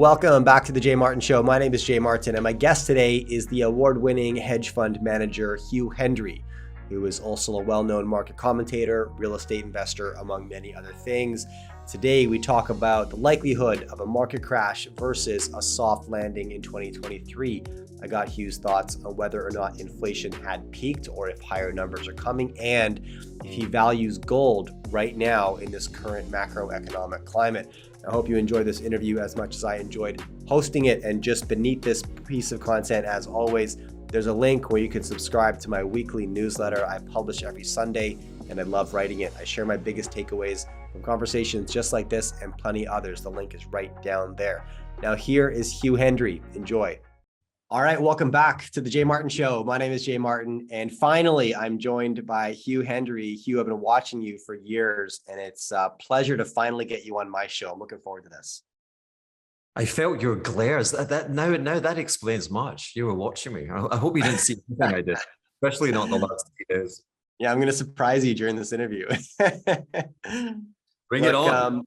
Welcome back to the Jay Martin Show. My name is Jay Martin, and my guest today is the award-winning hedge fund manager, Hugh Hendry, who is also a well-known market commentator, real estate investor, among many other things. Today, we talk about the likelihood of a market crash versus a soft landing in 2023. I got Hugh's thoughts on whether or not inflation had peaked or if higher numbers are coming, and if he values gold right now in this current macroeconomic climate. I hope you enjoyed this interview as much as I enjoyed hosting it. And just beneath this piece of content, as always, there's a link where you can subscribe to my weekly newsletter. I publish every Sunday, and I love writing it. I share my biggest takeaways from conversations just like this and plenty others. The link is right down there. Now, here is Hugh Hendry. Enjoy. All right, welcome back to the Jay Martin Show. My name is Jay Martin, and finally, I'm joined by Hugh Hendry. Hugh, I've been watching you for years, and it's a pleasure to finally get you on my show. I'm looking forward to this. I felt your glares. Now that explains much. You were watching me. I hope you didn't see anything I did, especially not the last 2 days. Yeah, I'm going to surprise you during this interview. Bring it on.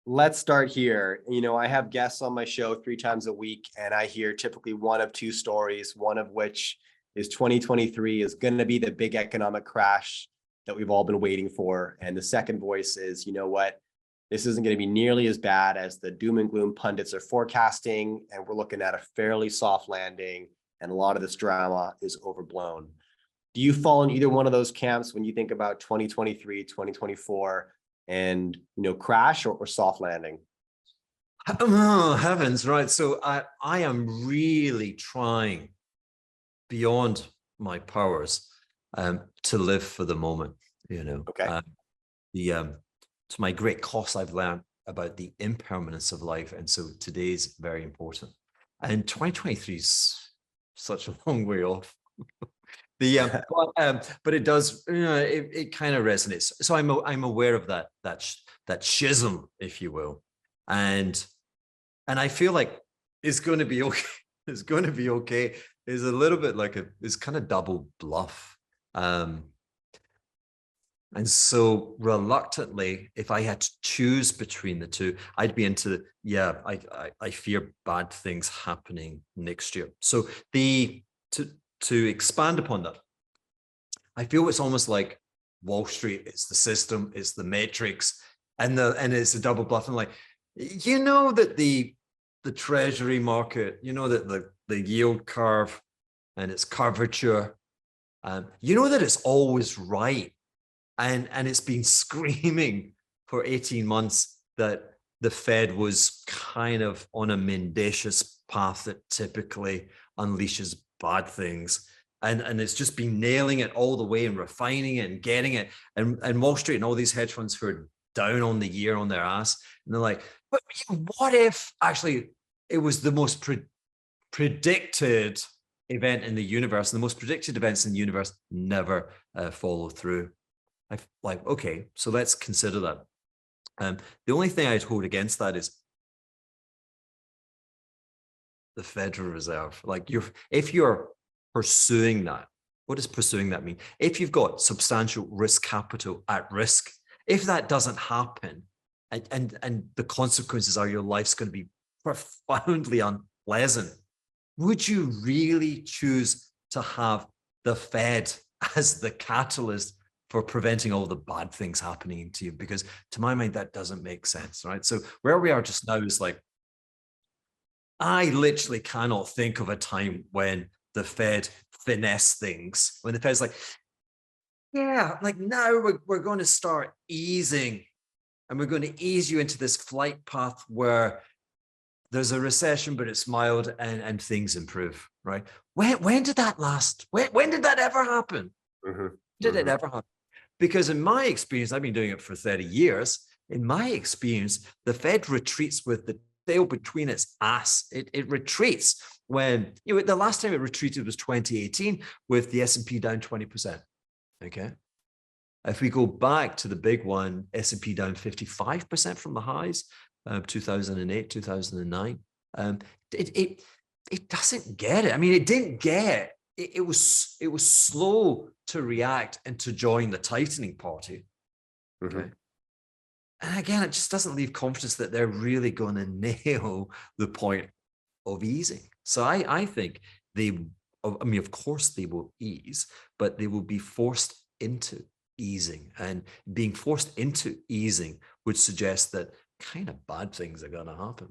Let's start here. You know, I have guests on my show 3 times a week, and I hear typically one of 2 stories, one of which is 2023 is going to be the big economic crash that we've all been waiting for. And the second voice is, you know what, this isn't going to be nearly as bad as the doom and gloom pundits are forecasting, and we're looking at a fairly soft landing, and a lot of this drama is overblown. Do you fall in either one of those camps when you think about 2023, 2024? And, you know, crash or soft landing? Oh, heavens, right. So I am really trying beyond my powers to live for the moment, you know. Okay. To my great cost, I've learned about the impermanence of life. And so today's very important. And 2023 is such a long way off. But it does, you know, it kind of resonates. So I'm aware of that schism, if you will, and I feel like it's going to be okay. It's going to be okay. It's a little bit like it's kind of double bluff, and so reluctantly, if I had to choose between the two, I'd be into I fear bad things happening next year. So to expand upon that, I feel it's almost like Wall Street. It's the system, it's the matrix, and it's a double bluff. And like, you know that the treasury market, you know that the yield curve and its curvature, you know that it's always right, and it's been screaming for 18 months that the Fed was kind of on a mendacious path that typically unleashes bad things, and it's just been nailing it all the way and refining it and getting it, and Wall Street and all these hedge funds who are down on the year on their ass, and they're like, but what if actually it was the most predicted event in the universe, and the most predicted events in the universe never follow through? I'm like, okay, so let's consider that. The only thing I'd hold against that is the Federal Reserve. Like, if you're pursuing that, what does pursuing that mean? If you've got substantial risk capital at risk, if that doesn't happen, and the consequences are your life's going to be profoundly unpleasant, would you really choose to have the Fed as the catalyst for preventing all the bad things happening to you? Because to my mind, that doesn't make sense, right? So where we are just now is like, I literally cannot think of a time when the Fed finesse things, when the Fed's like, yeah, like now we're going to start easing, and we're going to ease you into this flight path where there's a recession, but it's mild, and things improve, right? When did that last? When did that ever happen? Mm-hmm. Did it ever happen? Because in my experience, I've been doing it for 30 years. In my experience, the Fed retreats with the tail between its ass. It retreats when, you know, the last time it retreated was 2018 with the S&P down 20%. Okay. If we go back to the big one, S&P down 55% from the highs, 2008, 2009. It doesn't get it. I mean, it didn't get it. It was slow to react and to join the tightening party. Okay. And again, it just doesn't leave confidence that they're really going to nail the point of easing. So I think I mean, of course they will ease, but they will be forced into easing. And being forced into easing would suggest that kind of bad things are going to happen.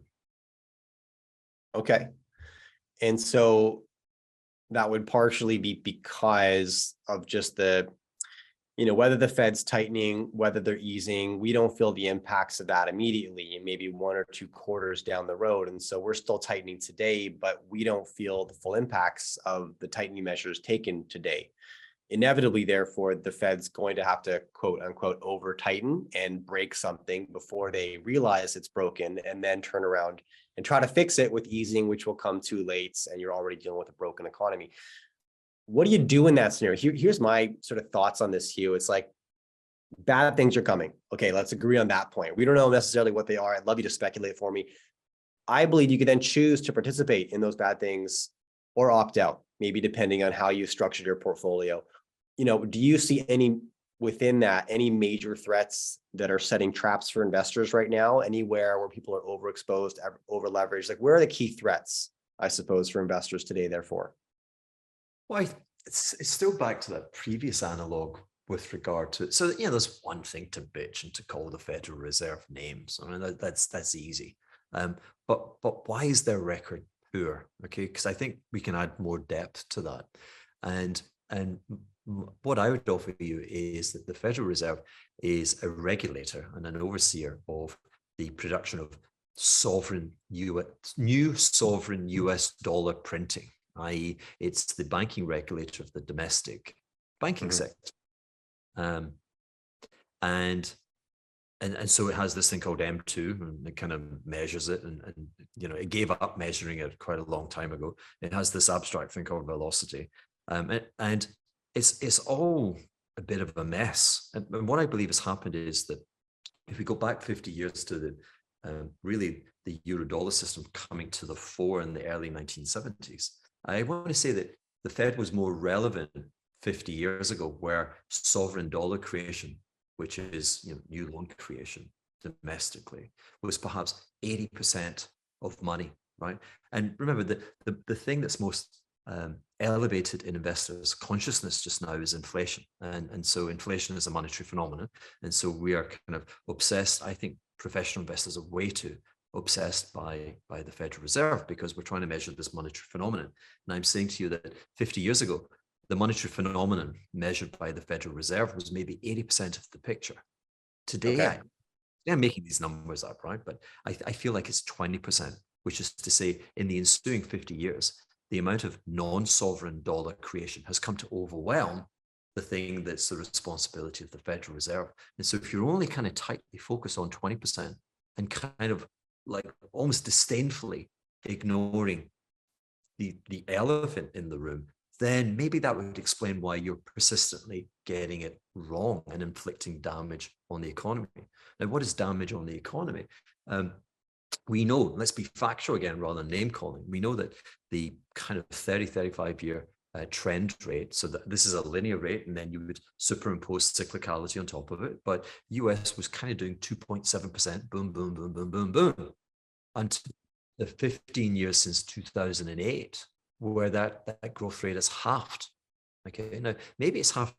Okay. And so that would partially be because of just whether the Fed's tightening, whether they're easing, we don't feel the impacts of that immediately, and maybe 1 or 2 quarters down the road. And so we're still tightening today, but we don't feel the full impacts of the tightening measures taken today. Inevitably, therefore, the Fed's going to have to, quote unquote, over tighten and break something before they realize it's broken, and then turn around and try to fix it with easing, which will come too late, and you're already dealing with a broken economy. What do you do in that scenario? Here's my sort of thoughts on this, Hugh. It's like, bad things are coming. Okay, let's agree on that point. We don't know necessarily what they are. I'd love you to speculate for me. I believe you could then choose to participate in those bad things or opt out, maybe depending on how you structured your portfolio. Do you see within that any major threats that are setting traps for investors right now? Anywhere where people are overexposed, over leveraged? Like, where are the key threats, I suppose, for investors today, therefore? Well, it's still back to that previous analog with regard to, so there's one thing to bitch and to call the Federal Reserve names. I mean, that's easy. But why is their record poor? Okay, because I think we can add more depth to that. And what I would offer you is that the Federal Reserve is a regulator and an overseer of the production of new sovereign US dollar printing, i.e., it's the banking regulator of the domestic banking sector. And so it has this thing called M2, and it kind of measures it, and it gave up measuring it quite a long time ago. It has this abstract thing called velocity, and it's all a bit of a mess. And what I believe has happened is that if we go back 50 years to really the euro-dollar system coming to the fore in the early 1970s, I want to say that the Fed was more relevant 50 years ago, where sovereign dollar creation, which is new loan creation domestically, was perhaps 80% of money, right? And remember that the thing that's most elevated in investors' consciousness just now is inflation, and so inflation is a monetary phenomenon, and so we are kind of obsessed. I think professional investors are way too obsessed by the Federal Reserve, because we're trying to measure this monetary phenomenon. And I'm saying to you that 50 years ago, the monetary phenomenon measured by the Federal Reserve was maybe 80% of the picture. Today, Okay. I'm making these numbers up, right? But I feel like it's 20%, which is to say, in the ensuing 50 years, the amount of non-sovereign dollar creation has come to overwhelm the thing that's the responsibility of the Federal Reserve. And so if you're only kind of tightly focused on 20% and kind of like almost disdainfully ignoring the elephant in the room, then maybe that would explain why you're persistently getting it wrong and inflicting damage on the economy. Now, what is damage on the economy? We know, let's be factual again rather than name calling. We know that the kind of 35 year trend rate, so that this is a linear rate, and then you would superimpose cyclicality on top of it. But US was kind of doing 2.7%, boom, boom, boom, boom, boom, boom, until the 15 years since 2008, where that growth rate is halved. Okay, now maybe it's halved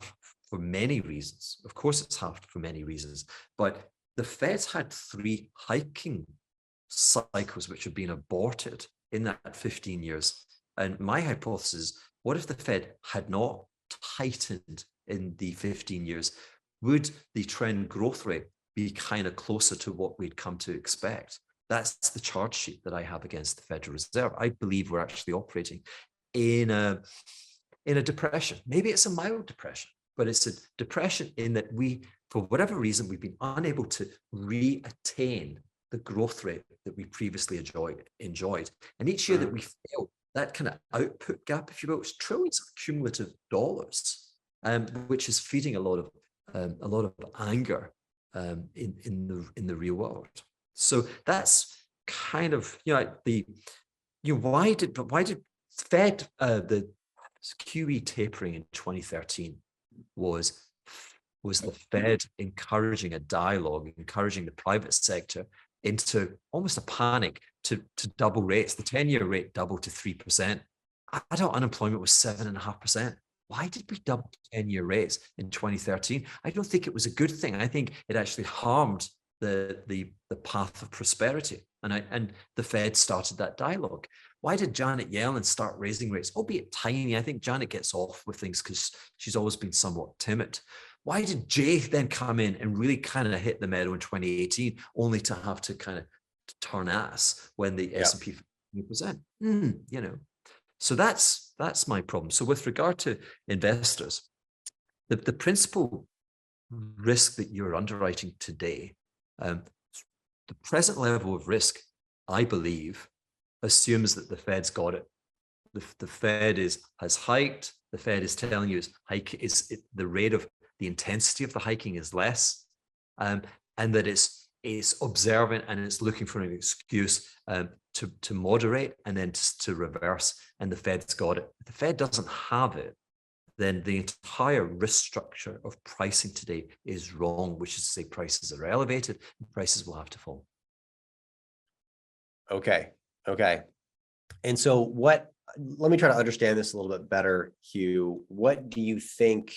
for many reasons. Of course, it's halved for many reasons, but the Fed's had 3 hiking cycles which have been aborted in that 15 years. And my hypothesis is, what if the Fed had not tightened in the 15 years? Would the trend growth rate be kind of closer to what we'd come to expect? That's the charge sheet that I have against the Federal Reserve. I believe we're actually operating in a depression. Maybe it's a mild depression, but it's a depression in that we, for whatever reason, we've been unable to re-attain the growth rate that we previously enjoyed. And each year that we fail, that kind of output gap, if you will, is trillions of cumulative dollars, which is feeding a lot of anger in the real world. So that's kind of why did Fed the QE tapering in 2013 was was the Fed encouraging a dialogue, encouraging the private sector into almost a panic to double rates. The 10-year rate doubled to 3%. Adult unemployment was 7.5%. Why did we double 10-year rates in 2013? I don't think it was a good thing. I think it actually harmed the path of prosperity. And the Fed started that dialogue. Why did Janet Yellen start raising rates, albeit tiny? I think Janet gets off with things because she's always been somewhat timid. Why did Jay then come in and really kind of hit the meadow in 2018, only to have to kind of turn ass when the S&P 50%? You know, so that's my problem. So with regard to investors, the principal risk that you're underwriting today, the present level of risk, I believe, assumes that the Fed's got it. The Fed has hiked. The Fed is telling you the rate of the intensity of the hiking is less, and that it's observant and it's looking for an excuse to moderate and then to reverse. And the Fed's got it. If the Fed doesn't have it, then the entire risk structure of pricing today is wrong, which is to say prices are elevated and prices will have to fall. Okay. And so let me try to understand this a little bit better, Hugh. What do you think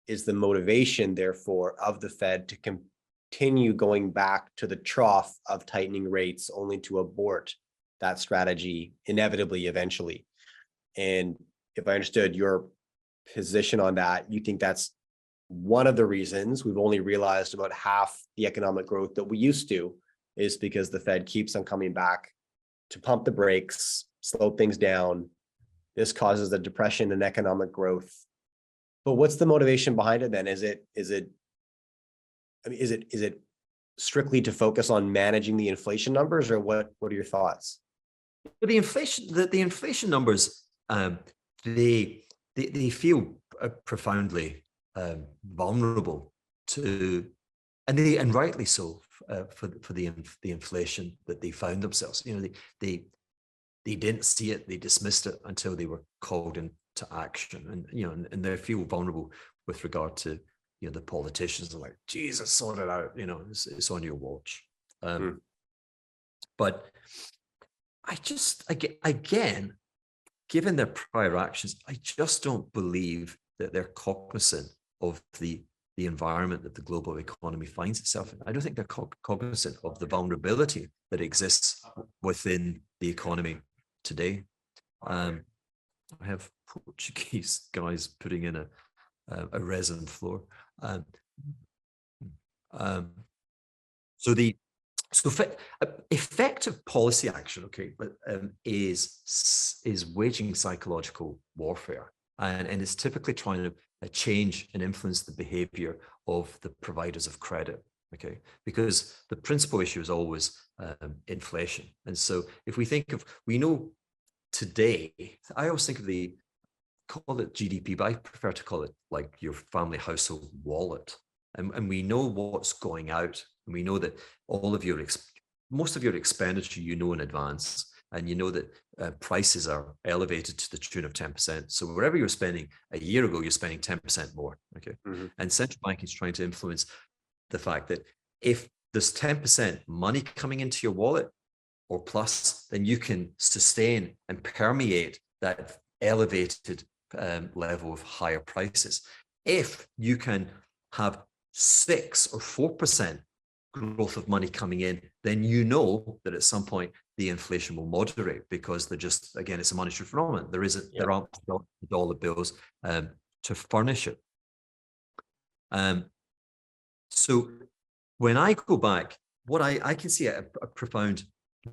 is the motivation, therefore, of the Fed to continue going back to the trough of tightening rates only to abort that strategy inevitably, eventually? And if I understood your position on that, you think that's one of the reasons we've only realized about half the economic growth that we used to is because the Fed keeps on coming back to pump the brakes, slow things down. This causes a depression in economic growth. But what's the motivation behind it then? Is it strictly to focus on managing the inflation numbers, or what are your thoughts? The inflation numbers, they feel profoundly vulnerable to, and rightly so, for the inflation that they found themselves. You know, they didn't see it, they dismissed it until they were called into action, and you know, and they feel vulnerable with regard to, you know, the politicians are like, Jesus, sort it out, you know, it's on your watch. But I just, again, given their prior actions, I just don't believe that they're cognizant of the environment that the global economy finds itself in. I don't think they're cognizant of the vulnerability that exists within the economy today. I have Portuguese guys putting in a resin floor. So effective policy action, okay, is waging psychological warfare, and it's typically trying to change and influence the behavior of the providers of credit, okay, because the principal issue is always inflation. And so if we know today, I always think of call it GDP, but I prefer to call it like your family household wallet. And we know what's going out, and we know that most of your expenditure, you know, in advance, and you know that prices are elevated to the tune of 10%. So wherever you're spending a year ago, you're spending 10% more, okay? And central banking is trying to influence the fact that if there's 10% money coming into your wallet or plus, then you can sustain and permeate that elevated level of higher prices. If you can have 6 or 4% growth of money coming in, then you know that at some point the inflation will moderate, because they're just, again, it's a monetary phenomenon. There aren't dollar bills to furnish it. So when I go back, what I can see a profound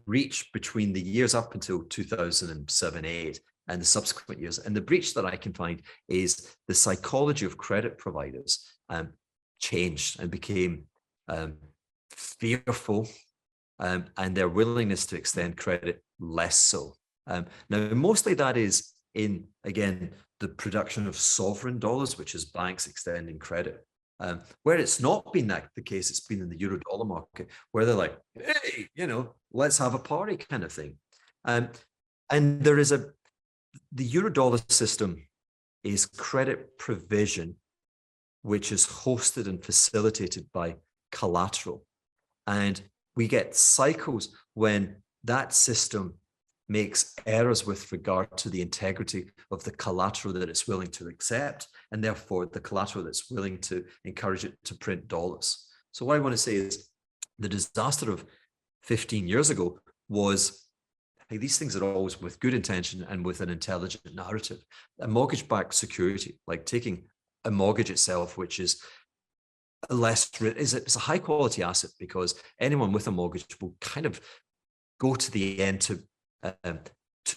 breach between the years up until 2007-8 and the subsequent years. And the breach that I can find is the psychology of credit providers changed and became fearful, and their willingness to extend credit less so. Now, mostly that is in, again, the production of sovereign dollars, which is banks extending credit. Where it's not been the case, it's been in the euro dollar market, where they're like, hey, you know, let's have a party kind of thing. And there is the euro dollar system is credit provision which is hosted and facilitated by collateral. And we get cycles when that system makes errors with regard to the integrity of the collateral that it's willing to accept, and therefore the collateral that's willing to encourage it to print dollars. So what I want to say is the disaster of 15 years ago was, hey, these things are always with good intention and with an intelligent narrative. A mortgage-backed security, like taking a mortgage itself, which is it's a high quality asset, because anyone with a mortgage will kind of go to the end to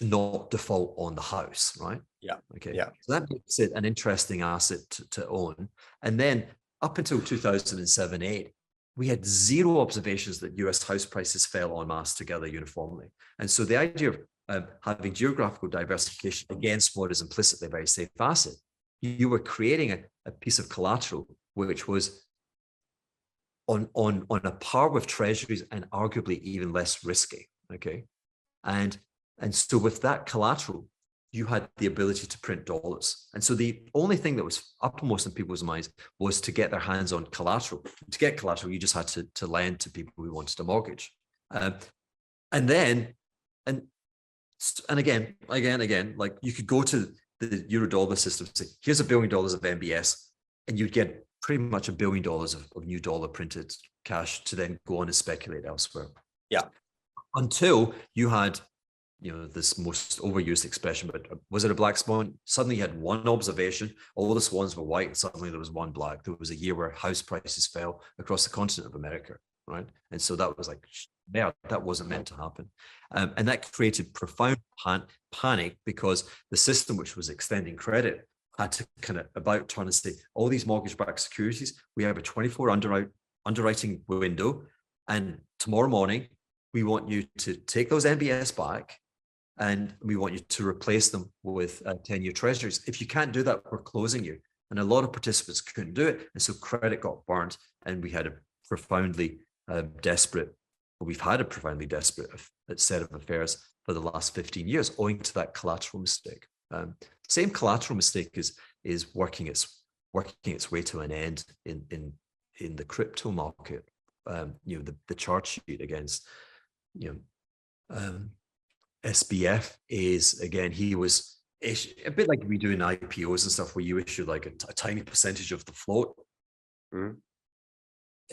not default on the house, right? Yeah. Okay. Yeah. So that makes it an interesting asset to own. And then up until 2007-8, we had zero observations that US house prices fell en masse together uniformly. And so the idea of having geographical diversification against what is implicitly a very safe asset, you were creating a piece of collateral which was on a par with treasuries and arguably even less risky. Okay. And so with that collateral, you had the ability to print dollars. And so the only thing that was uppermost in people's minds was to get their hands on collateral. To get collateral, you just had to lend to people who wanted a mortgage. And again, like you could go to the Eurodollar system and say, here's $1 billion of MBS, and you'd get pretty much $1 billion of new dollar printed cash to then go on and speculate elsewhere. Yeah. Until you had, this most overused expression, but was it a black swan? Suddenly you had one observation, all the swans were white, and suddenly there was one black. There was a year where house prices fell across the continent of America, right? And so that was like, yeah, that wasn't meant to happen. And that created profound panic, because the system which was extending credit had to kind of about turn and say, all these mortgage-backed securities, we have a 24 underwriting window, and tomorrow morning, we want you to take those MBS back, and we want you to replace them with 10-year treasuries. If you can't do that, we're closing you. And a lot of participants couldn't do it. And so credit got burnt, and we had a profoundly desperate set of affairs for the last 15 years, owing to that collateral mistake. Same collateral mistake is working its way to an end in the crypto market. The chart sheet against SBF is, again, he was a bit like we do in IPOs and stuff, where you issue like a tiny percentage of the float. Mm-hmm.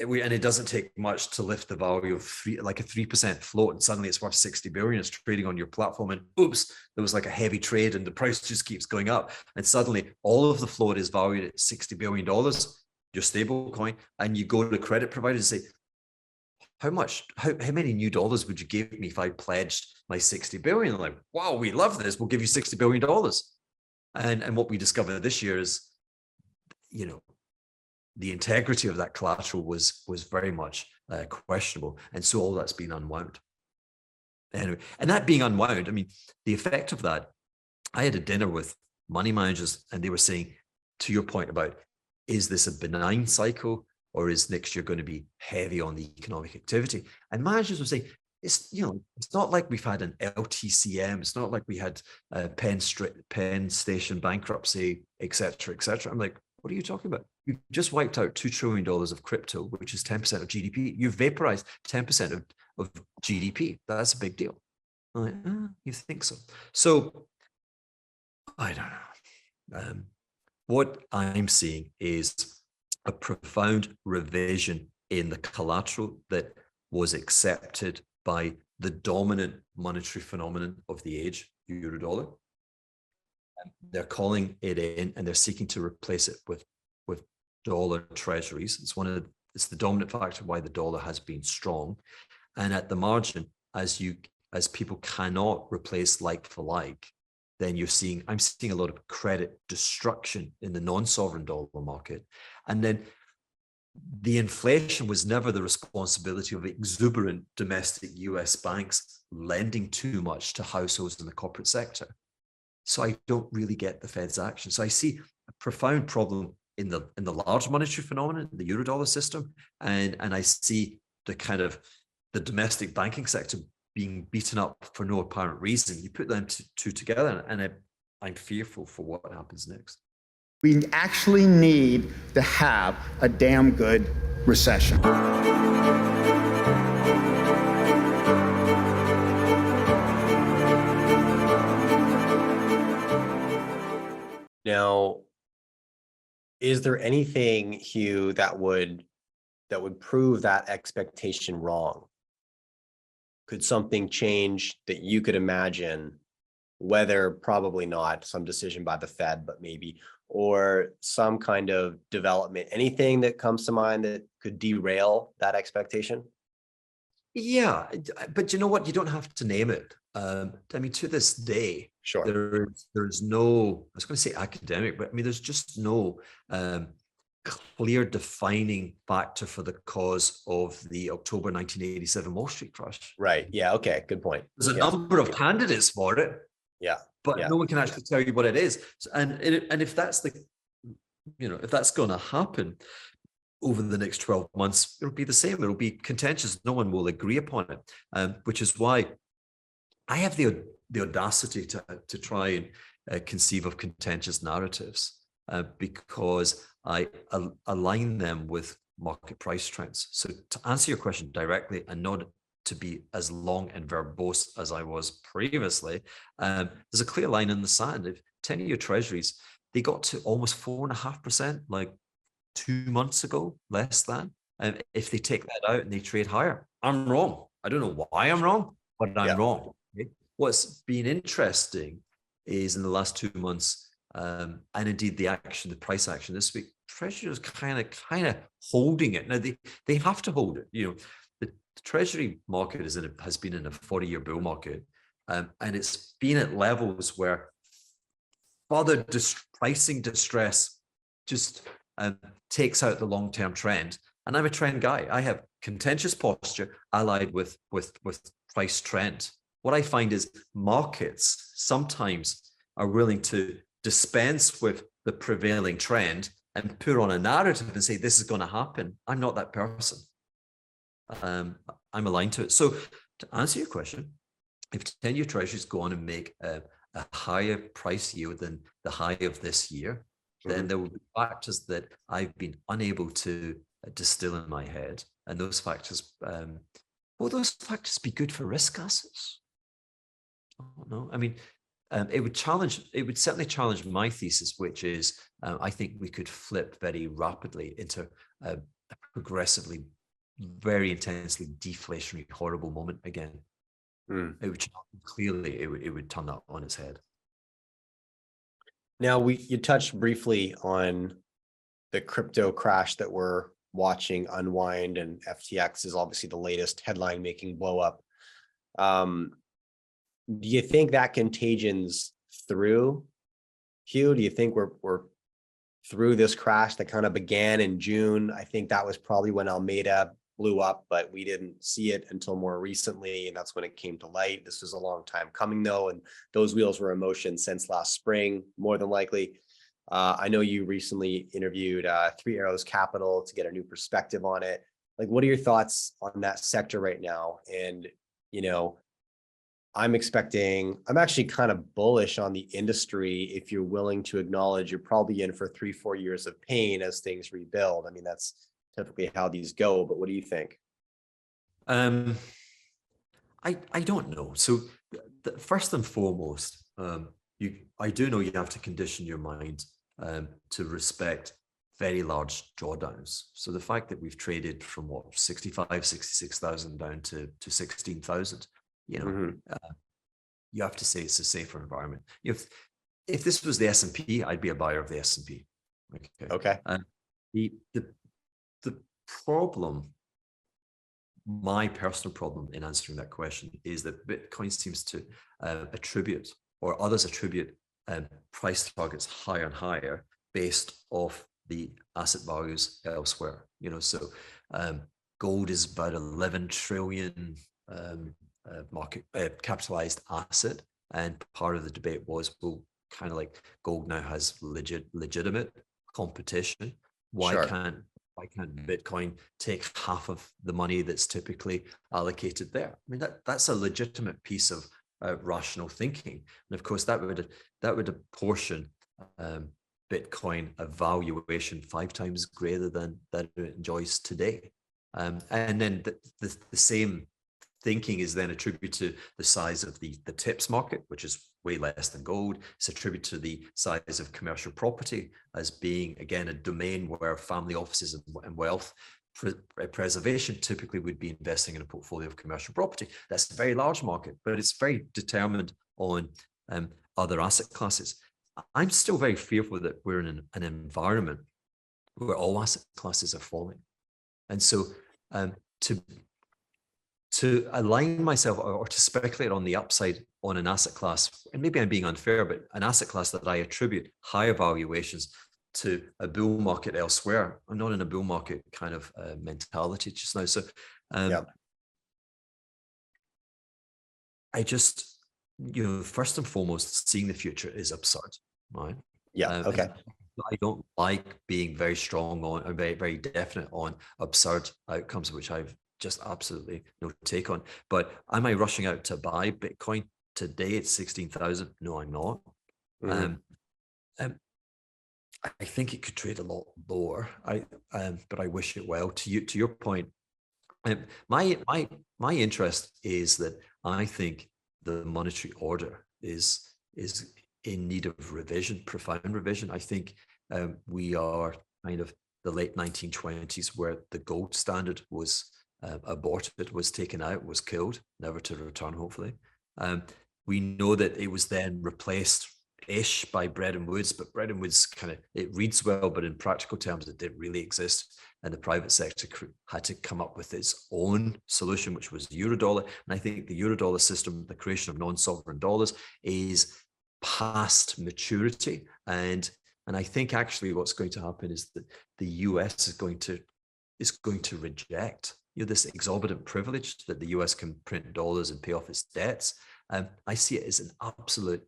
And it doesn't take much to lift the value of a 3% float, and suddenly it's worth 60 billion. It's trading on your platform, and oops, there was like a heavy trade and the price just keeps going up. And suddenly all of the float is valued at $60 billion, your stable coin. And you go to the credit provider and say, how many new dollars would you give me if I pledged my 60 billion? I'm like, wow, we love this. We'll give you $60 billion. And what we discovered this year is, the integrity of that collateral was very much questionable. And so all that's been unwound. Anyway, and that being unwound, I mean, the effect of that, I had a dinner with money managers, and they were saying, to your point about, is this a benign cycle, or is next year going to be heavy on the economic activity? And managers would say, it's not like we've had an LTCM. It's not like we had Penn Station bankruptcy, et cetera, et cetera. I'm like, what are you talking about? You've just wiped out $2 trillion of crypto, which is 10% of GDP. You've vaporized 10% of GDP. That's a big deal. I'm like, you think so? So I don't know. What I'm seeing is a profound revision in the collateral that was accepted by the dominant monetary phenomenon of the age, Eurodollar. They're calling it in, and they're seeking to replace it with dollar treasuries. It's the dominant factor why the dollar has been strong. And at the margin, as people cannot replace like for like, then I'm seeing a lot of credit destruction in the non-sovereign dollar market. And then the inflation was never the responsibility of exuberant domestic US banks lending too much to households in the corporate sector. So I don't really get the Fed's action. So I see a profound problem in the large monetary phenomenon, the Eurodollar system, and I see the domestic banking sector being beaten up for no apparent reason. You put them two together, and I'm fearful for what happens next. We actually need to have a damn good recession. Now, is there anything, Hugh, that would prove that expectation wrong? Could something change that you could imagine, whether probably not some decision by the Fed, but maybe, or some kind of development, anything that comes to mind that could derail that expectation? Yeah, but you know what? You don't have to name it. I mean, to this day, Sure. there's no, I was going to say academic, but I mean, there's just no clear defining factor for the cause of the October 1987 Wall Street crash. Right. Yeah. Okay. Good point. There's a Yes. number of candidates for it, Yeah. but Yeah. no one can actually tell you what it is. And if that's the, if that's going to happen over the next 12 months, it'll be the same. It'll be contentious. No one will agree upon it, which is why I have the audacity to try and conceive of contentious narratives, because I align them with market price trends. So to answer your question directly, and not to be as long and verbose as I was previously, there's a clear line in the sand. If 10-year treasuries, they got to almost 4.5%, like 2 months ago, less than. And if they take that out and they trade higher, I'm wrong. I don't know why I'm wrong, but I'm wrong. Okay? What's been interesting is in the last 2 months, and indeed the price action this week, Treasury is kind of holding it. Now they have to hold it. The Treasury market has been in a 40-year bull market, and it's been at levels where further pricing distress just takes out the long-term trend. And I'm a trend guy. I have contentious posture allied with price trend. What I find is markets sometimes are willing to dispense with the prevailing trend and put on a narrative and say, this is going to happen. I'm not that person. I'm aligned to it. So to answer your question, if 10-year treasuries go on and make a higher price yield than the high of this year, then there will be factors that I've been unable to distill in my head. And those factors, will those factors be good for risk assets? I don't know. I mean, it would certainly challenge my thesis, which is I think we could flip very rapidly into a progressively, very intensely deflationary, horrible moment again. It would clearly, it would turn that on its head. Now, you touched briefly on the crypto crash that we're watching unwind, and FTX is obviously the latest headline-making blow up. Do you think that contagion's through, Hugh? Do you think we're through this crash that kind of began in June? I think that was probably when Alameda blew up, but we didn't see it until more recently, and that's when it came to light. This was a long time coming, though, and those wheels were in motion since last spring, more than likely. I know you recently interviewed Three Arrows Capital to get a new perspective on it. Like, what are your thoughts on that sector right now? And, I'm actually kind of bullish on the industry. If you're willing to acknowledge you're probably in for 3-4 years of pain as things rebuild. I mean, that's typically how these go, but what do you think? I don't know. So first and foremost, I do know you have to condition your mind to respect very large drawdowns. So the fact that we've traded from 66,000 down to 16,000, you have to say it's a safer environment. If this was the S&P, I'd be a buyer of the S&P. Okay. The problem, my personal problem in answering that question, is that Bitcoin seems to attribute, or others attribute, price targets higher and higher based off the asset values elsewhere. So gold is about 11 trillion market capitalized asset, and part of the debate was, well, kind of like gold now has legitimate competition. Why can't Bitcoin take half of the money that's typically allocated there? I mean, that's a legitimate piece of rational thinking, and of course that would apportion Bitcoin a valuation 5 times greater than it enjoys today. And then the same thinking is then attributed to the size of the tips market, which is way less than gold. It's attributed to the size of commercial property as being, again, a domain where family offices and wealth preservation typically would be investing in a portfolio of commercial property. That's a very large market, but it's very determined on other asset classes. I'm still very fearful that we're in an environment where all asset classes are falling. And so to align myself or to speculate on the upside on an asset class, and maybe I'm being unfair, but an asset class that I attribute higher valuations to a bull market elsewhere. I'm not in a bull market kind of mentality just now. So I just, first and foremost, seeing the future is absurd, right? Yeah. Okay. I don't like being very strong on, or very, very definite on absurd outcomes, which I've just absolutely no take on. But am I rushing out to buy Bitcoin today at 16,000? No, I'm not. I think it could trade a lot lower. But I wish it well. To your point, my interest is that I think the monetary order is in need of revision, profound revision. I think we are kind of the late 1920s, where the gold standard was aborted, was taken out, was killed, never to return, hopefully. We know that it was then replaced-ish by Bretton Woods, but Bretton Woods it reads well, but in practical terms, it didn't really exist. And the private sector had to come up with its own solution, which was Eurodollar. And I think the Eurodollar system, the creation of non-sovereign dollars, is past maturity. And I think actually what's going to happen is that the US is going to reject this exorbitant privilege that the US can print dollars and pay off its debts. I see it as an absolute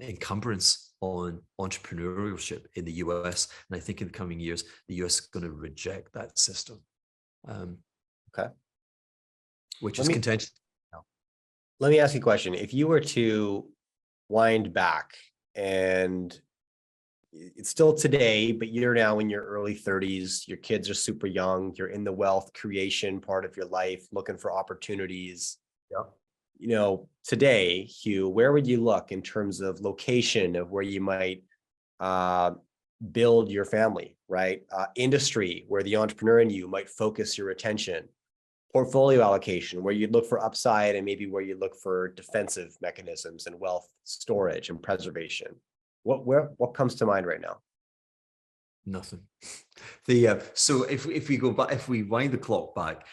encumbrance on entrepreneurship in the US. And I think in the coming years, the US is going to reject that system. Okay. Which is contentious. Let me ask you a question. If you were to wind back, and it's still today, but you're now in your early 30s, your kids are super young, you're in the wealth creation part of your life, looking for opportunities. Yeah. Today, Hugh, where would you look in terms of location of where you might build your family, right? Industry, where the entrepreneur in you might focus your attention. Portfolio allocation, where you'd look for upside, and maybe where you look for defensive mechanisms and wealth storage and preservation. What comes to mind right now? Nothing. So if we go back, if we wind the clock back,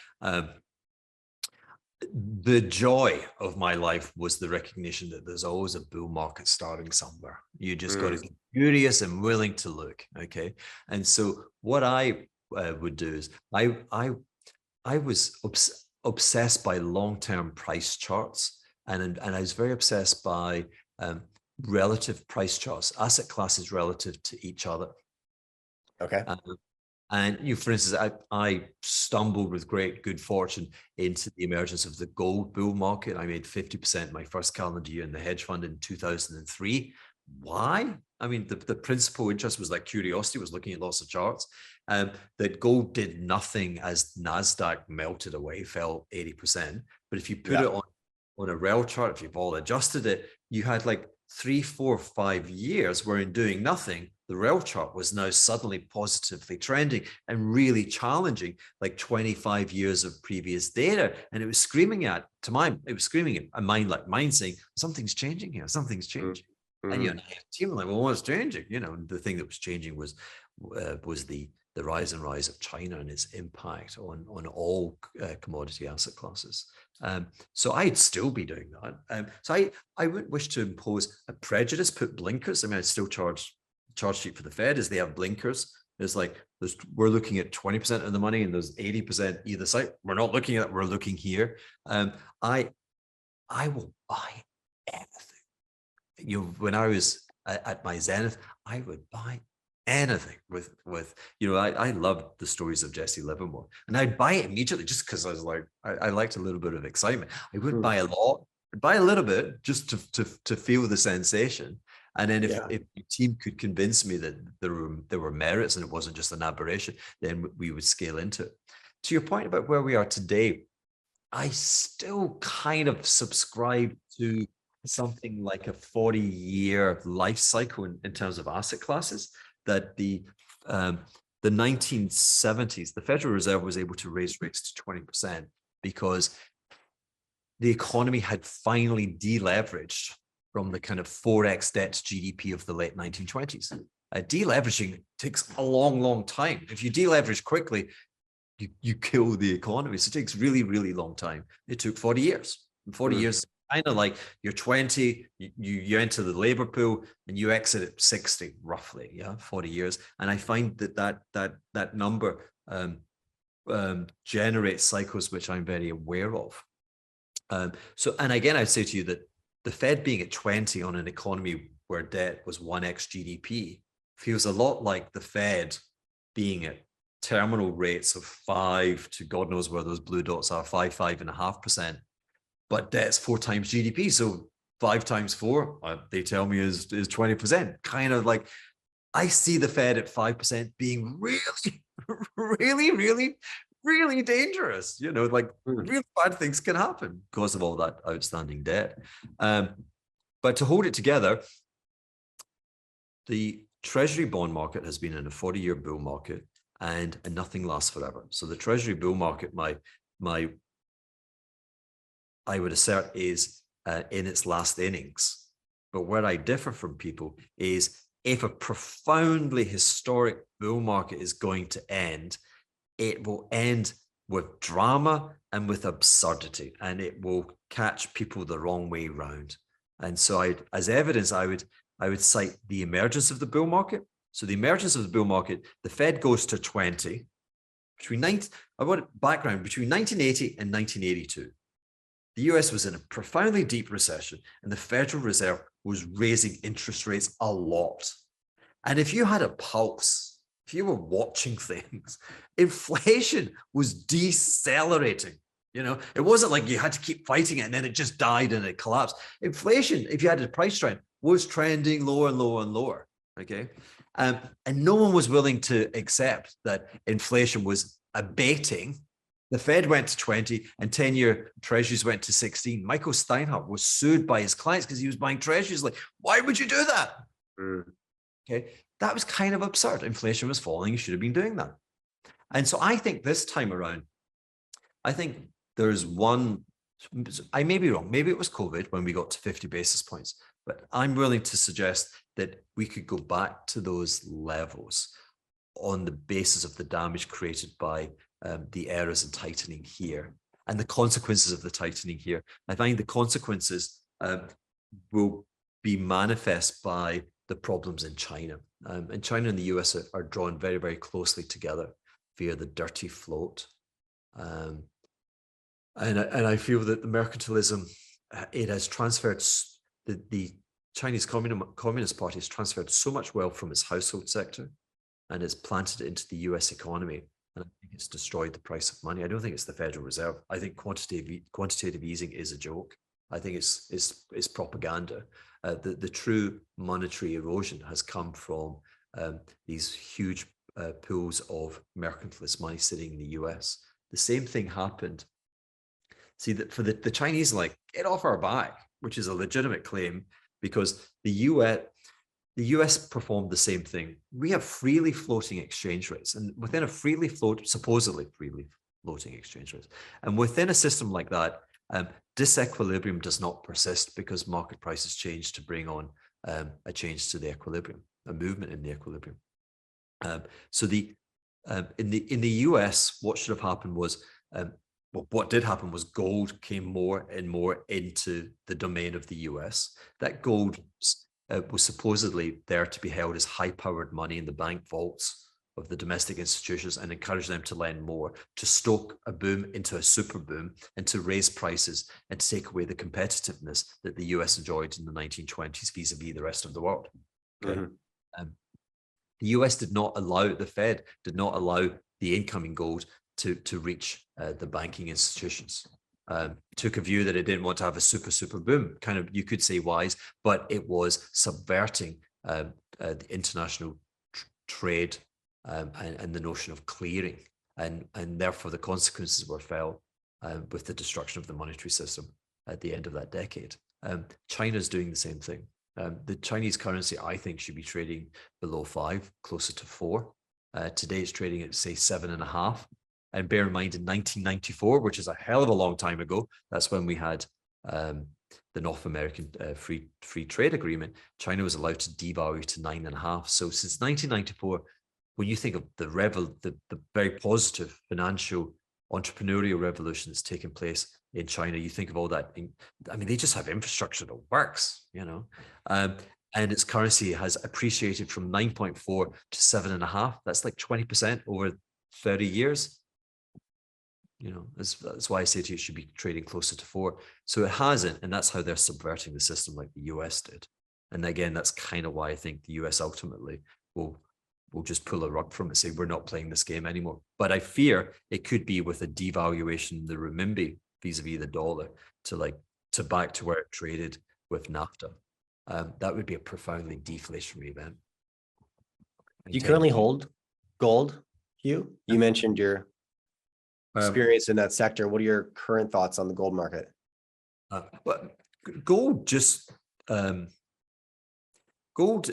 the joy of my life was the recognition that there's always a bull market starting somewhere. You just got to be curious and willing to look. Okay. And so what I would do is I was obsessed by long-term price charts, and I was very obsessed by relative price charts, asset classes relative to each other. Okay. And for instance, I stumbled with great good fortune into the emergence of the gold bull market. I made 50% my first calendar year in the hedge fund in 2003. Why? I mean, the principal interest was like curiosity, was looking at lots of charts. That gold did nothing as NASDAQ melted away, fell 80%. But if you put it on a rel chart, if you've all adjusted it, you had like 3, 4, 5 years where in doing nothing, the rel chart was now suddenly positively trending and really challenging like 25 years of previous data. And it was screaming at a mind like mine saying, something's changing here, something's changing. And I had a team like, well, what's changing? The thing that was changing was the rise of China and its impact on all commodity asset classes. So I'd still be doing that. So I wouldn't wish to impose a prejudice, put blinkers. I mean, I'd still charge sheet for the Fed as they have blinkers. We're looking at 20% of the money and there's 80% either side. We're not looking at that. We're looking here. I will buy anything. When I was at my zenith, I would buy anything with I loved the stories of Jesse Livermore, and I'd buy it immediately just because I was like, I liked a little bit of excitement. I wouldn't buy a lot, I'd buy a little bit just to feel the sensation. And then if your team could convince me that there were merits and it wasn't just an aberration, then we would scale into it. To your point about where we are today, I still kind of subscribe to something like a 40-year life cycle in terms of asset classes, that the 1970s, the Federal Reserve was able to raise rates to 20% because the economy had finally deleveraged from the kind of 4x debt to GDP of the late 1920s. Deleveraging takes a long, long time. If you deleverage quickly, you kill the economy. So it takes really, really long time. It took 40 years. And 40 years is kind of like you're 20, you enter the labor pool and you exit at 60, roughly, 40 years. And I find that number generates cycles which I'm very aware of. So, and again, I'd say to you that the Fed being at 20 on an economy where debt was 1x GDP feels a lot like the Fed being at terminal rates of 5 to God knows where those blue dots are, 5.5%, but debt's 4 times GDP. So 5 times 4, they tell me is 20%. Kind of like, I see the Fed at 5% being really, really, really, really dangerous. Like really bad things can happen because of all that outstanding debt. But to hold it together, the Treasury bond market has been in a 40-year bull market, and nothing lasts forever. So the Treasury bull market, I would assert, is in its last innings. But where I differ from people is if a profoundly historic bull market is going to end, it will end with drama and with absurdity, and it will catch people the wrong way round. And so as evidence, I would cite the emergence of the bull market. So the emergence of the bull market, the Fed goes to 20 between 1980 and 1982. The US was in a profoundly deep recession, and the Federal Reserve was raising interest rates a lot. And if you had a pulse, if you were watching things, inflation was decelerating. It wasn't like you had to keep fighting it and then it just died and it collapsed. Inflation, if you had a price trend, was trending lower and lower and lower. Okay. And no one was willing to accept that inflation was abating. The Fed went to 20 and 10-year treasuries went to 16. Michael Steinhardt was sued by his clients because he was buying treasuries. Like, why would you do that? Okay. That was kind of absurd. Inflation was falling. You should have been doing that. And so I think this time around, I think there's one, I may be wrong. Maybe it was COVID when we got to 50 basis points, but I'm willing to suggest that we could go back to those levels on the basis of the damage created by the errors in tightening here and the consequences of the tightening here. I find the consequences will be manifest by the problems in China. And China and the US are drawn very, very closely together via the dirty float. And I feel that the mercantilism, it has transferred, the Chinese Communist Party has transferred so much wealth from its household sector and it's planted it into the US economy. And I think it's destroyed the price of money. I don't think it's the Federal Reserve. I think quantitative easing is a joke. I think it's propaganda. The true monetary erosion has come from these huge pools of mercantilist money sitting in the US. The same thing happened. See, that for the Chinese, like, get off our back, which is a legitimate claim, because the US performed the same thing. We have freely floating exchange rates, and within a supposedly freely floating exchange rates, and within a system like that, disequilibrium does not persist because market prices change to bring on a change to the equilibrium, a movement in the equilibrium. So in the US, what should have happened was, well, what did happen was gold came more and more into the domain of the US. That gold was supposedly there to be held as high-powered money in the bank vaults of the domestic institutions and encourage them to lend more, to stoke a boom into a super boom, and to raise prices and to take away the competitiveness that the US enjoyed in the 1920s vis-a-vis the rest of the world. Okay. The US did not allow, the Fed did not allow the incoming gold to reach the banking institutions. took a view that it didn't want to have a super boom, kind of, you could say wise, but it was subverting the international trade and the notion of clearing. And therefore the consequences were felt with the destruction of the monetary system at the end of that decade. China's doing the same thing. The Chinese currency, I think, should be trading below 5, closer to 4. Today it's trading at, say, 7.5. And bear in mind, in 1994, which is a hell of a long time ago, that's when we had the North American free trade agreement. China was allowed to devalue to 9.5. So since 1994, when you think of the very positive financial entrepreneurial revolution that's taken place in China, you think of all that. I mean, they just have infrastructure that works, you know, and its currency has appreciated from 9.4 to 7.5. That's like 20% over 30 years. You know, that's why I say to you, it should be trading closer to 4. So it hasn't, and that's how they're subverting the system like the US did. And again, that's kind of why I think the US ultimately will just pull a rug from it, say, we're not playing this game anymore. But I fear it could be with a devaluation of the renminbi vis-a-vis the dollar to back to where it traded with NAFTA. That would be a profoundly deflationary event. Do you currently hold gold, Hugh? You mentioned your experience in that sector. What are your current thoughts on the gold market? But gold gold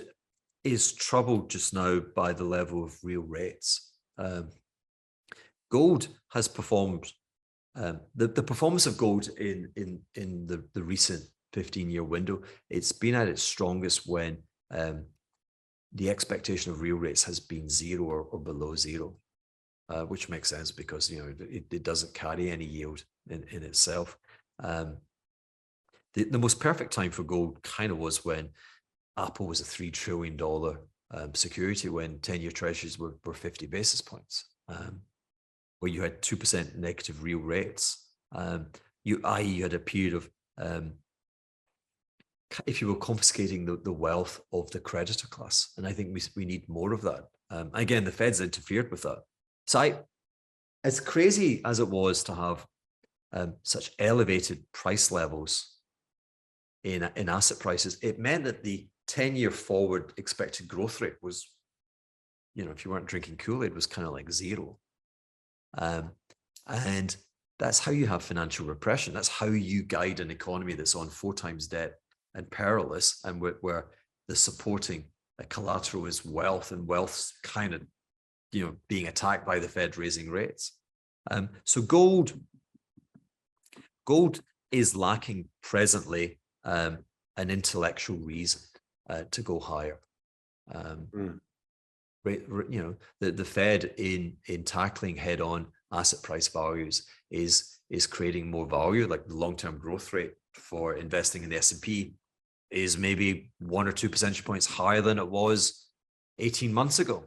is troubled just now by the level of real rates. Gold has performed, the performance of gold in the recent 15-year window, it's been at its strongest when the expectation of real rates has been 0 or below 0. Which makes sense because, you know, it doesn't carry any yield in itself. The most perfect time for gold kind of was when Apple was a $3 trillion security, when 10-year treasuries were 50 basis points, where you had 2% negative real rates. You had a period of, if you were, confiscating the wealth of the creditor class. And I think we need more of that. Again, the Fed's interfered with that. So as crazy as it was to have such elevated price levels in asset prices, it meant that the 10-year forward expected growth rate was, you know, if you weren't drinking Kool-Aid, was kind of like 0. And that's how you have financial repression. That's how you guide an economy that's on 4 times debt and perilous, and where the supporting collateral is wealth, and wealth's kind of, you know, being attacked by the Fed raising rates. So gold is lacking presently an intellectual reason to go higher. You know, the Fed in tackling head-on asset price values is creating more value. Like the long-term growth rate for investing in the S&P is maybe 1 or 2 percentage points higher than it was 18 months ago.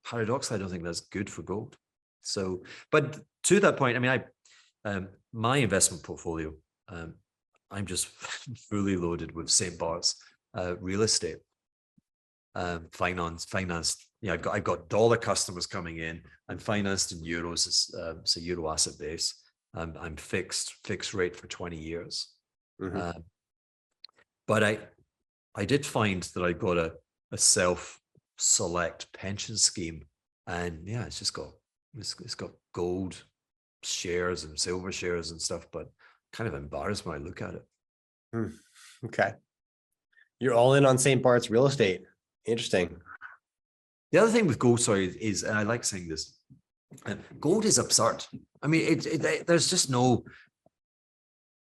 Paradoxically, I don't think that's good for gold. So, but to that point, I mean, my investment portfolio, I'm just fully loaded with St. Bart's real estate, financed. You know, I've got dollar customers coming in. I'm financed in euros. It's a euro asset base. I'm fixed rate for 20 years. Mm-hmm. But I did find that I got a self-select pension scheme, and yeah, it's got gold shares and silver shares and stuff, but kind of embarrassed when I look at it. Okay, you're all in on St. Bart's real estate. Interesting. The other thing with gold, sorry, is, and I like saying this, gold is absurd. I mean, there's just no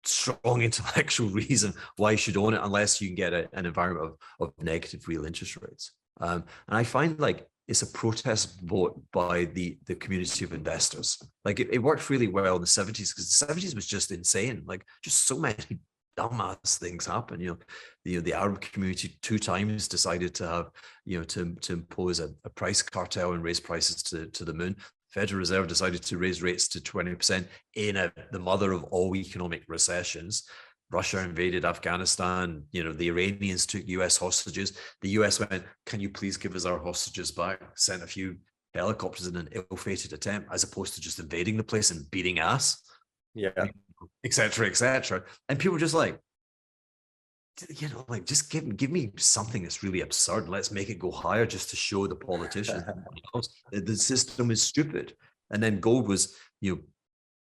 strong intellectual reason why you should own it unless you can get an environment of negative real interest rates. And I find like it's a protest vote by the community of investors. Like it worked really well in the 70s, because the 70s was just insane. Like just so many dumbass things happen. You know, the Arab community 2 times decided to have, you know, to impose a price cartel and raise prices to the moon. Federal Reserve decided to raise rates to 20% in the mother of all economic recessions. Russia invaded Afghanistan. You know, the Iranians took US hostages. The US went, can you please give us our hostages back? Sent a few helicopters in an ill-fated attempt, as opposed to just invading the place and beating ass. Yeah. et cetera, et cetera. And people were just like, like just give me something that's really absurd. Let's make it go higher just to show the politicians that the system is stupid. And then gold was,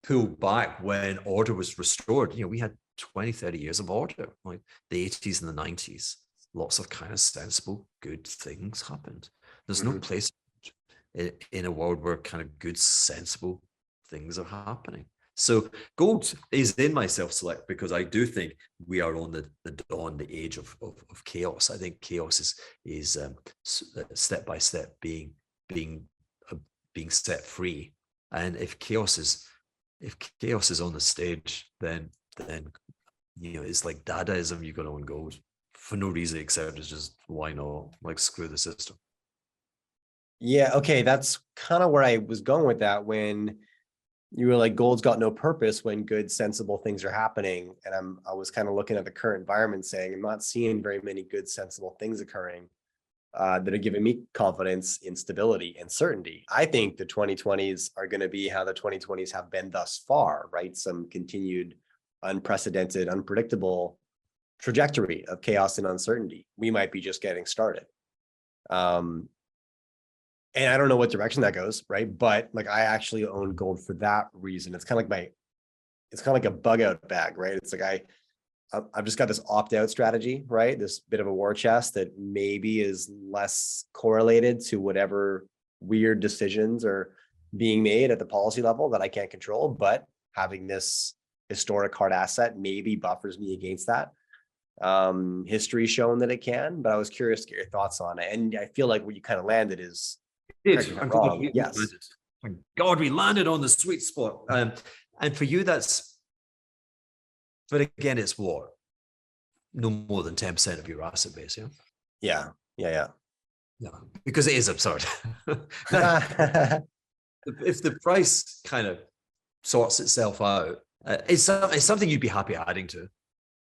pulled back when order was restored. We had 20, 30 years of order, like the 80s and the 90s. Lots of kind of sensible, good things happened. There's no place in a world where kind of good, sensible things are happening. So gold is in my self-select because I do think we are on the dawn, the age of chaos. I think chaos is step by step being set free. And if chaos is on the stage, then it's like Dadaism. You got to own gold for no reason except it's just why not? Like screw the system. Yeah. Okay. That's kind of where I was going with that when you were like, gold's got no purpose when good, sensible things are happening. And I was kind of looking at the current environment saying, I'm not seeing very many good, sensible things occurring that are giving me confidence in stability and certainty. I think the 2020s are going to be how the 2020s have been thus far, right? Some continued unprecedented, unpredictable trajectory of chaos and uncertainty. We might be just getting started. And I don't know what direction that goes, right? But like, I actually own gold for that reason. It's kind of like it's kind of like a bug out bag, right? It's like I've just got this opt-out strategy, right? This bit of a war chest that maybe is less correlated to whatever weird decisions are being made at the policy level that I can't control, but having this historic hard asset maybe buffers me against that. History's shown that it can, but I was curious to get your thoughts on it. And I feel like where you kind of landed is yes. Thank God we landed on the sweet spot. And for you, but again, it's war. No more than 10% of your asset base, yeah? Yeah. Because it is absurd. If the price kind of sorts itself out, it's something you'd be happy adding to.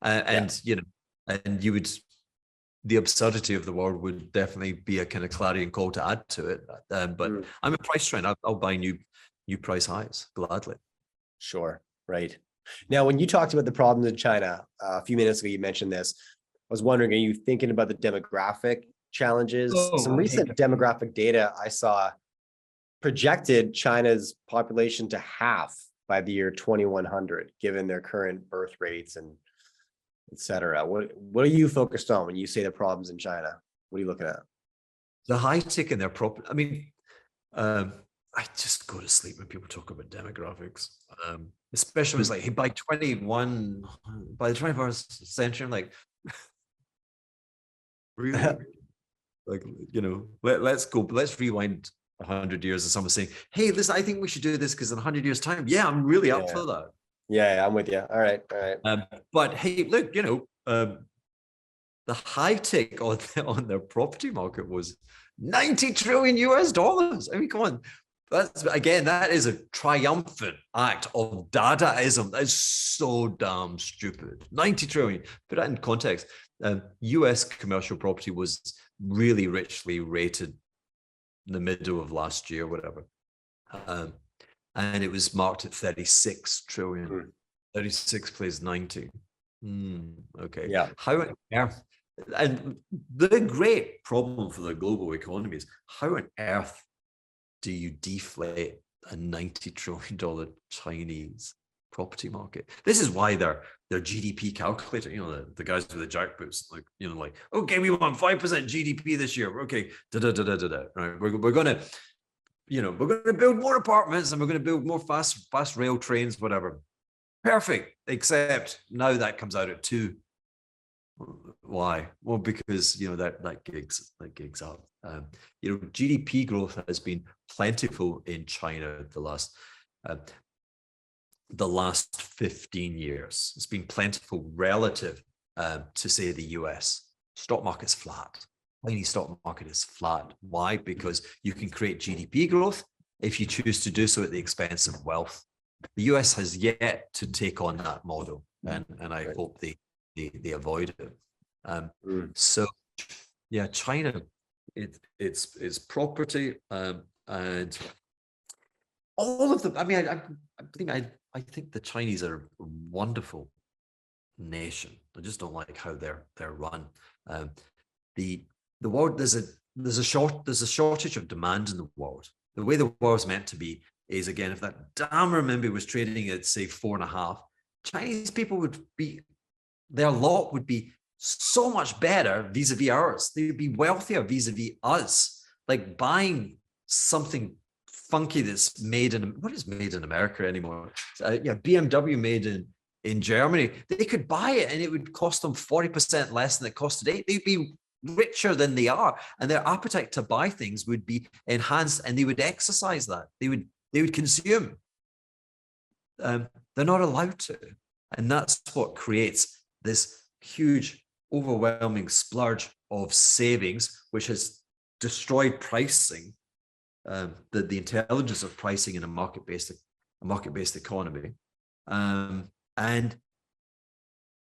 And you would, the absurdity of the world would definitely be a kind of clarion call to add to it. But I'm a price trend. I'll buy new price highs gladly. Sure. Right. Now, when you talked about the problems in China a few minutes ago, you mentioned this. I was wondering, are you thinking about the demographic challenges? Some recent demographic data I saw projected China's population to half by the year 2100, given their current birth rates and et cetera. What are you focused on when you say the problems in China? What are you looking at? The high tick in their property. I mean, I just go to sleep when people talk about demographics. Especially when it's like, hey, by the 21st century, I'm like, really? Like, let's go, let's rewind 100 years of someone saying, hey, listen, I think we should do this because in 100 years time, I'm really up for that. Yeah, I'm with you. All right. But hey, look, the high tick on their property market was $90 trillion US. I mean, come on. That is a triumphant act of Dadaism. That is so damn stupid. 90 trillion. Put that in context. US commercial property was really richly rated in the middle of last year, whatever. And it was marked at 36 trillion. 36 plays 90. Okay. Yeah. How on earth? And the great problem for the global economy is how on earth do you deflate a $90 trillion Chinese property market? This is why their GDP calculator, the guys with the jackboots, like, okay, we want 5% GDP this year. Okay, Right, we're gonna build more apartments and we're gonna build more fast rail trains, whatever. Perfect. Except now that comes out at 2. Why? Well, because that gigs up. GDP growth has been plentiful in China the last 15 years. It's been plentiful relative to say the US. Stock market's flat. Chinese stock market is flat. Why? Because you can create GDP growth if you choose to do so at the expense of wealth. The US has yet to take on that model, and I hope they avoid it. So yeah, China, it's property and all of them. I mean, I think I think the Chinese are a wonderful nation. I just don't like how they're run. The world, there's a shortage of demand in the world. The way the world's meant to be is, again, if that damn renminbi was trading at, say, 4.5, Chinese people would be, their lot would be so much better vis-a-vis ours. They would be wealthier vis-a-vis us. Like buying something funky that's made in, what is made in America anymore? BMW made in Germany. They could buy it and it would cost them 40% less than it costs today. They'd be richer than they are, and their appetite to buy things would be enhanced, and they would exercise that. They would consume. They're not allowed to, and that's what creates this huge, overwhelming splurge of savings, which has destroyed pricing, the intelligence of pricing in a market-based economy, and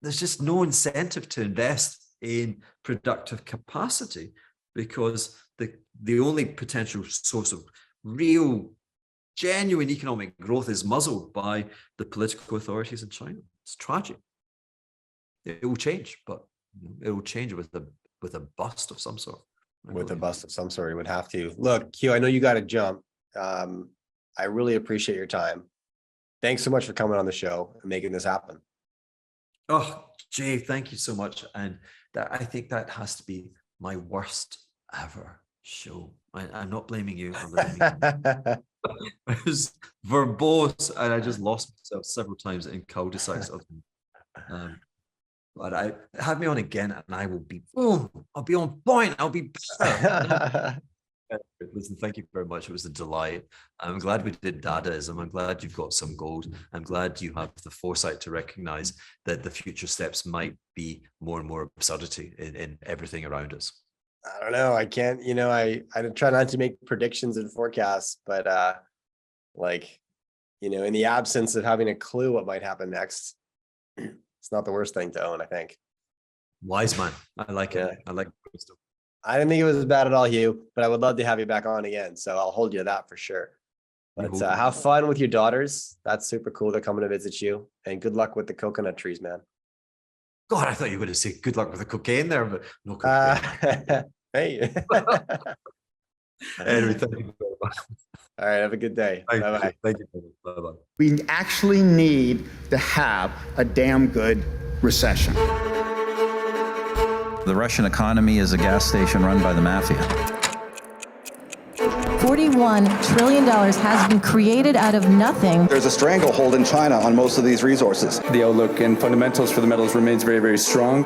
there's just no incentive to invest in productive capacity, because the only potential source of real, genuine economic growth is muzzled by the political authorities in China. It's tragic. It will change, but it will change with a bust of some sort. With a bust of some sort, it would have to. Look, Hugh, I know you got to jump. I really appreciate your time. Thanks so much for coming on the show and making this happen. Oh, Jay, thank you so much. And I think that has to be my worst ever show. I'm not blaming you. I'm blaming you. I was verbose and I just lost myself several times in cul-de-sacs of them. But I have me on again and I will be, I'll be on point. I'll be better. Listen, thank you very much. It was a delight. I'm glad we did Dadaism. I'm glad you've got some gold. I'm glad you have the foresight to recognize that the future steps might be more and more absurdity in everything around us. I don't know. I can't, I try not to make predictions and forecasts, but in the absence of having a clue what might happen next, it's not the worst thing to own, I think. Wise man. I like it. I like wisdom. I didn't think it was bad at all, Hugh, but I would love to have you back on again. So I'll hold you to that for sure. But have fun with your daughters. That's super cool. They're coming to visit you. And good luck with the coconut trees, man. God, I thought you were going to say good luck with the cocaine there, but no cocaine. Hey. Anyway, thank you very much. All right, have a good day. Bye-bye. Thank you. Bye-bye. We actually need to have a damn good recession. The Russian economy is a gas station run by the mafia. $41 trillion has been created out of nothing. There's a stranglehold in China on most of these resources. The outlook and fundamentals for the metals remains very, very strong.